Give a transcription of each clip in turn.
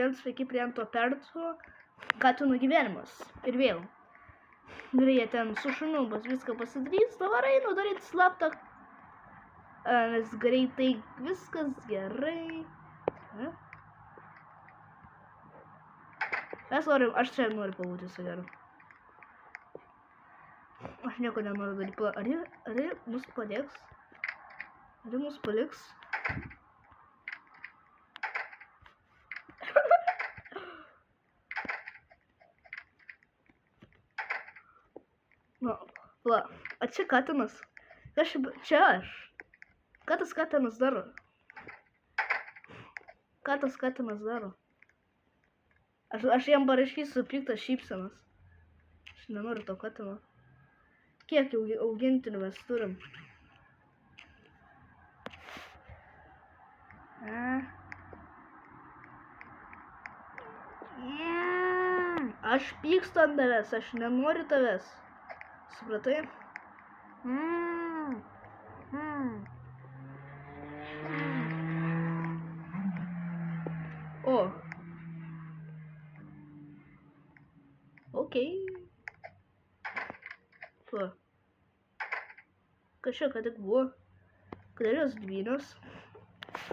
Sveiki prie to perto katinų gyvenimas. Ir vėl. Ir jie ten su šuniu viską pasidarys, dabar einu daryti slaptą. Nes greitai viskas gerai. Aš čia noriu pabūti su geru. Aš nieko nenoriu daryti. Ar jie mus padėks? Ar jie mus paliks? Va, a čia katinas. Čia aš. Ką tas katinas daro? Ką tas katinas daro? Aš jam parašysiu piktas šypsenas. Aš nenoriu to katino. Kiek augintinių mes turim? Aš pykstu ant tavęs, aš nenoriu tavęs. Supratai? O. Okei. Va. Kažką ką tik buvo. Kodėl jos dvynios?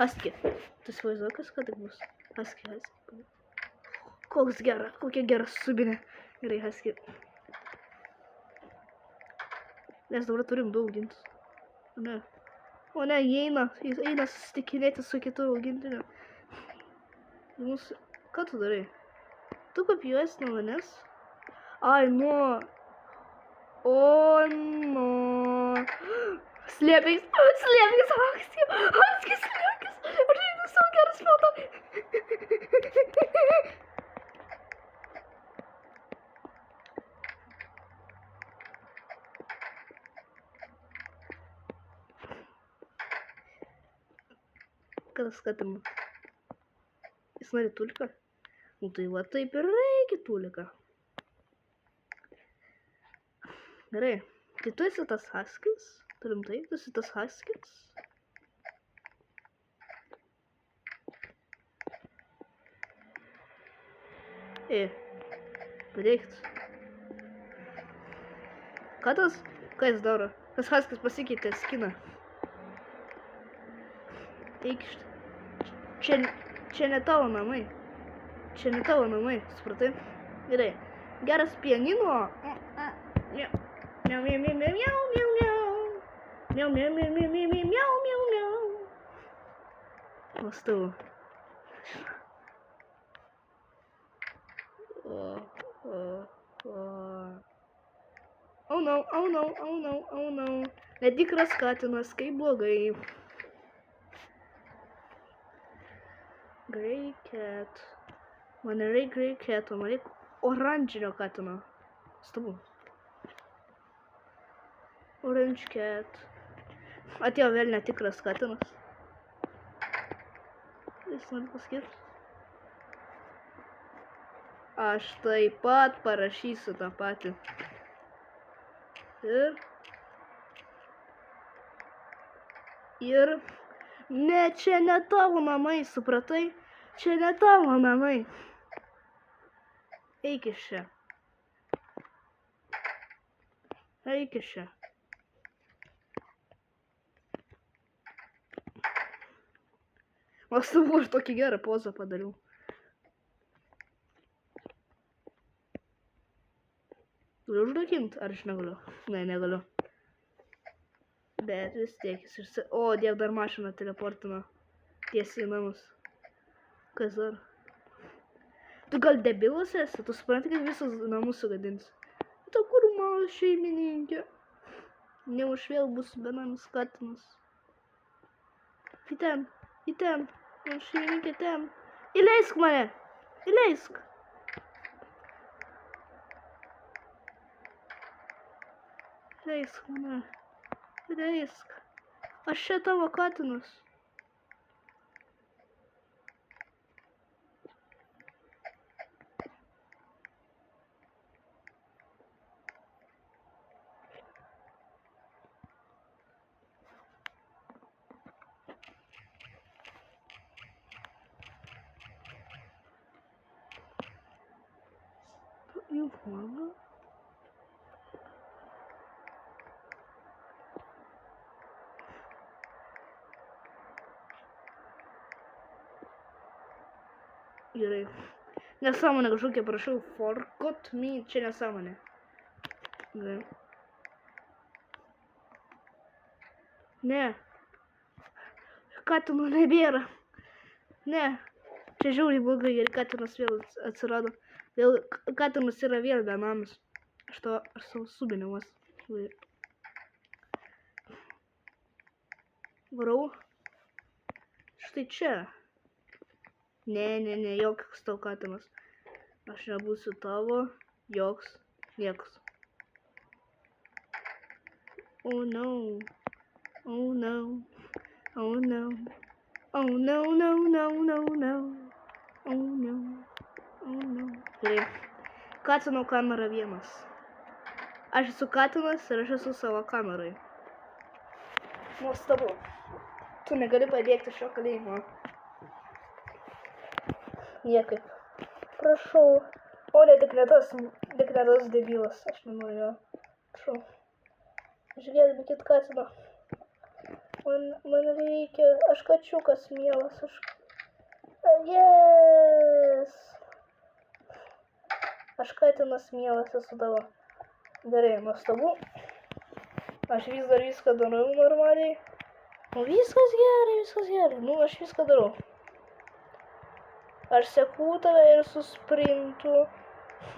Aski. Tu įsivaizduoji, kas ką tik bus? Aski. Koks gera, kokia gera subinė. Gerai, Aski. Mes dabar turim du augintus. O ne, jie eina susitikinėti su kitu augintiniu. Ką tu darai? Tu kopijuosi nuo manęs? Ai, nuo. O, nuo. Slėpkis, Aski, slėpkis. Aš einu savo geras foto. Kas katinas? Jis nori tuliką? Nu tai va taip ir reikia tuliką. Gerai. Tai tu esi tas haskis? Turim tai, tu esi tas haskis? Padėkit. Ką jis daro? Tas haskis pasikeitė skiną. Eikšt. Čia ne tavo namai. Čia ne tavo namai, supratai? Gerai. Geras pianino. Miau, miau, miau, miau, miau, miau, miau. Miau, miau, miau, miau, miau, miau, miau, miau, miau. Nuostabu. Oh no, oh no, oh no, oh no. Netikras katinas, kaip blogai. Grey cat. Man nereikia grey cat, man reikia oranžinio katino. Stabu. Orange cat. Atėjo vėl netikras katinas. Jis nori pasakyti. Aš taip pat parašysiu tą patį. Ir ne, čia ne tavo namai, supratai? Čia ne tavo namai. Eik iš čia. Eik iš čia. Aš savo už tokį gerą pozą padariau. Galiu užrakint? Ar aš negaliu? Ne, negaliu. Bet vis tiek jis išsi... O, Diev, dar mašiną teleportino. Tiesiai į namus. Kas dar? Tu gal debilas esi? Tu supranti, kad visus namus sugadins. Tu kur mano šeimininkė? Neuž vėl bus benamis katinas. Į ten. Mano šeimininkė ten. Įleisk mane. Įleisk. Įleisk mane. Įleisk. Aš čia tavo katinas. свою форму. Gerai. Nesąmonė kažkokia, prašau, forgot me, čia nesąmonė. Gerai. Ne. Katino nebėra. Ne. Čia žiauriai blogai ir katinas vėl atsirado. Vėl, katinas yra vėl benamis. Aš savo subinimas. Varau. Štai čia. Ne, joks tau katinas. Aš nebūsiu tavo, joks, niekas. Oh no. Oh no. Oh no. Oh no, no, no, no, no. Oh no. Oh no. Gerai. Katino kamera 1. Aš esu katinas ir aš esu savo kamerai. Nuostabu. Tu negali pabėgti šio kalėjimo. Niekaip. Prašau. O ne, tik ne tas debilas. Aš nenoriu jo. Prašau. Išgelbėkit katiną. Man reikia. Aš kačiukas mielas. Yes. Aš katinas mielas esu tavo. Gerai, nuostabu. Aš vis dar viską darau normaliai. Nu, viskas gerai. Nu, aš viską darau. Aš seku tave ir susprintu.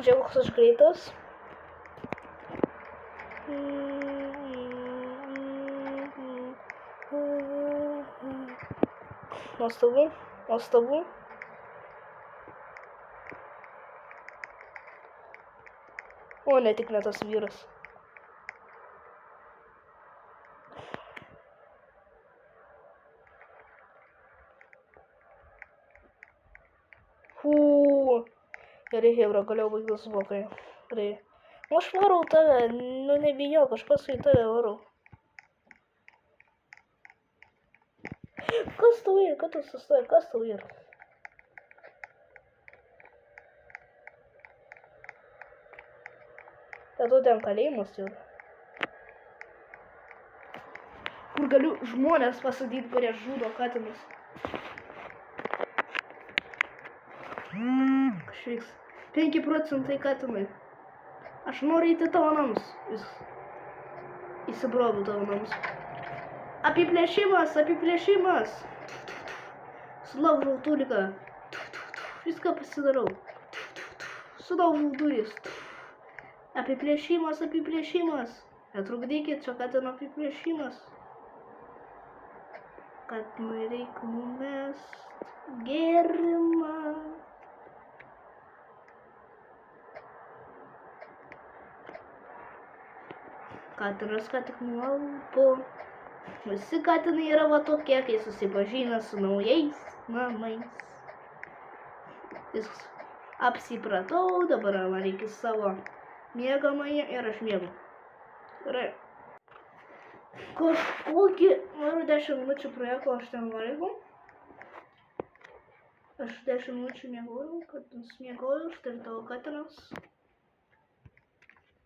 Žiūrėk, koks aš greitas. Nuostabu. O ne, tik ne tas vyras. Gerai, hebra, galėjau baigti su blokai. Gerai. Aš varau tave, nu nebijok, aš paskui tave varau. Kas tau yra? Kad tu sustoji? Kas tau yra? Bet tu ten kalėjimas jau. Kur galiu žmonės pasadyti, kurie žudo katinus. Kažvyks. 5% katinai. Aš noriu įti tavo namus. Įsibroviu tavo namus. Apiplėšimas. Sulaužau tuliką. Viską pasidarau. Sulaužau duris. Apiplėšimas. Netrukdykit, čia katino apiplėšimas. Katinui reikia numest gėrimą. Katinas ką tik nualpo. Visi katinai yra va tokie, kai susipažina su naujais namais. Viskas. Apsipratau, dabar man reikia savo miegamąjį ir aš miegu. Gerai. Kažkokį, noriu 10 minučių praėjo, aš ten valgau. Aš 10 minučių miegojau, kad miegojau, štai tavo katinas.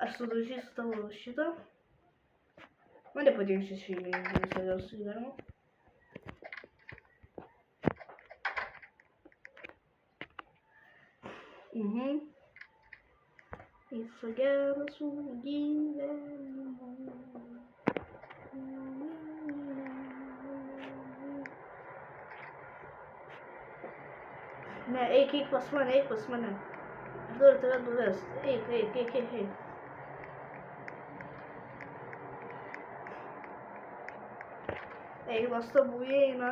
Aš sudaužysiu tavo šitą. Man nepatinka šis šeimininkas gyvenimo. Viso gero su gyvenimu. Ne, eik pas mane. Aš noriu tave nuvest. Eik. Eik, nuostabu įeina.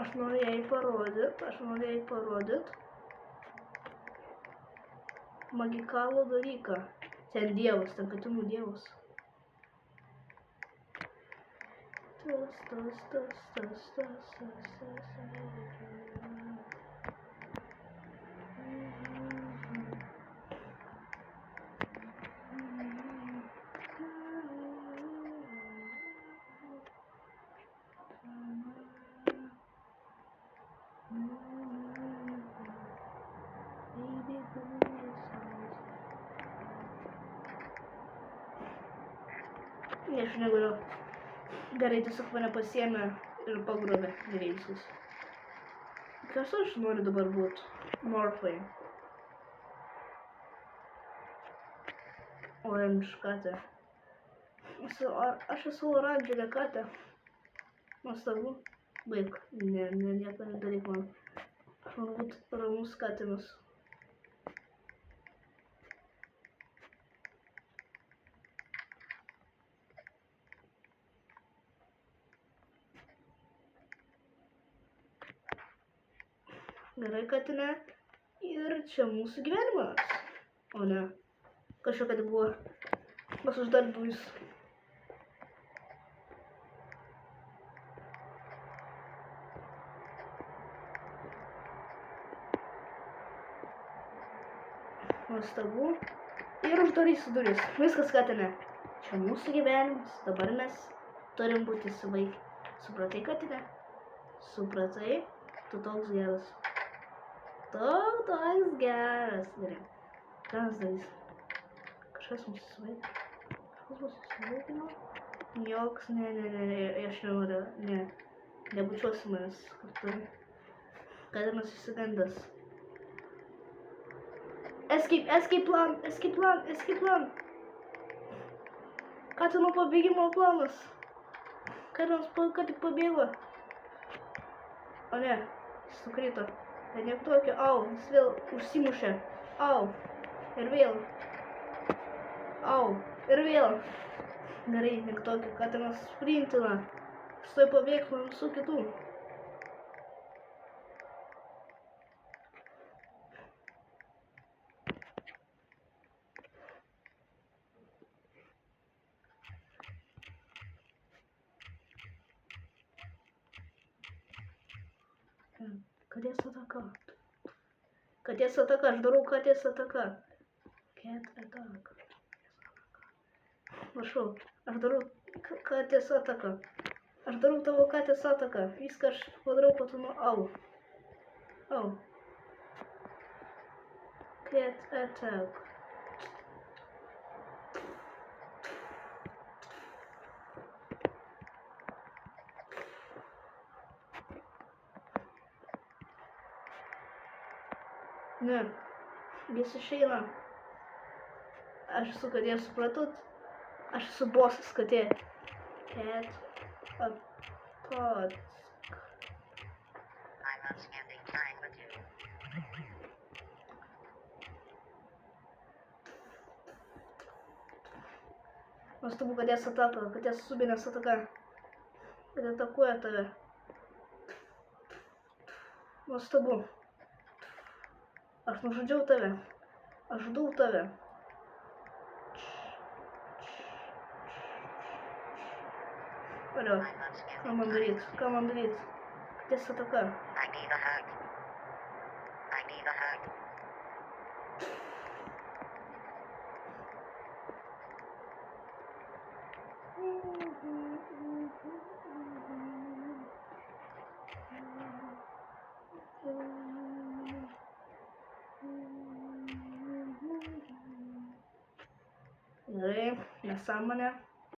Aš noriu jai parodyt. Magikalų dalyką. Ten dievas, ten katinų dievas. Aš negaliu. Gerai, tiesiog mane pasiėmė ir pagrobė. Ir viskas. Kas aš noriu dabar būti? Morphai. Orange katė. Aš esu oranžinė katė. Nuostabu. Baig. Ne, nieko nedaryk man. Aš noriu būti ramus katinas. Gerai, katinė. Ir čia mūsų gyvenimas. O ne. Kažkokia tai buvo. Mes uždarbus. Nuostabu. Ir uždarysiu duris. Viskas, katinė. Čia mūsų gyvenimas. Dabar mes turim būti suvaik. Supratai, katinė? Supratai? Tu toks geras. Tu toks geras. Gerai. Ką mes darys? Kažkas mūsų suvaik. Kažkas mūsų suvaikino? Joks, ne, aš nenoriu. Ne. Nebučiuosi manęs kartu. Katinas išsigandęs. Escape plan. Katino pabėgimo planas. Katinas ką tik pabėgo. O ne, jis sukrito. Bet niek tokio, au, jis vėl užsimušė. Au, ir vėl. Au, ir vėl. Gerai, niek tokio, katinas sprintina. Stoj pabėgti nuo visų kitų. Katės ataka. Katės ataka, aš darau katės ataka. Cat attack. Prašau, aš darau katės ataką. Aš darau tavo katės ataką. Viską aš padarau, po to nuo au. Au. Cat attack. Ne, jis išeina. Aš esu katė, supratot? Aš esu bosas katė. Cat attack. I'm not spending time with you. Nuostabu, katės ataka, katės subinės ataka. Katė atakuoja tave. Nuostabu. Aš nužudžiau tave. Aš žudau tave. Alio, I'm not spending ką man time daryt? with you. Ką man daryt? Katės ataka. I need a hug. I need a hug. Gerai, nesąmonė.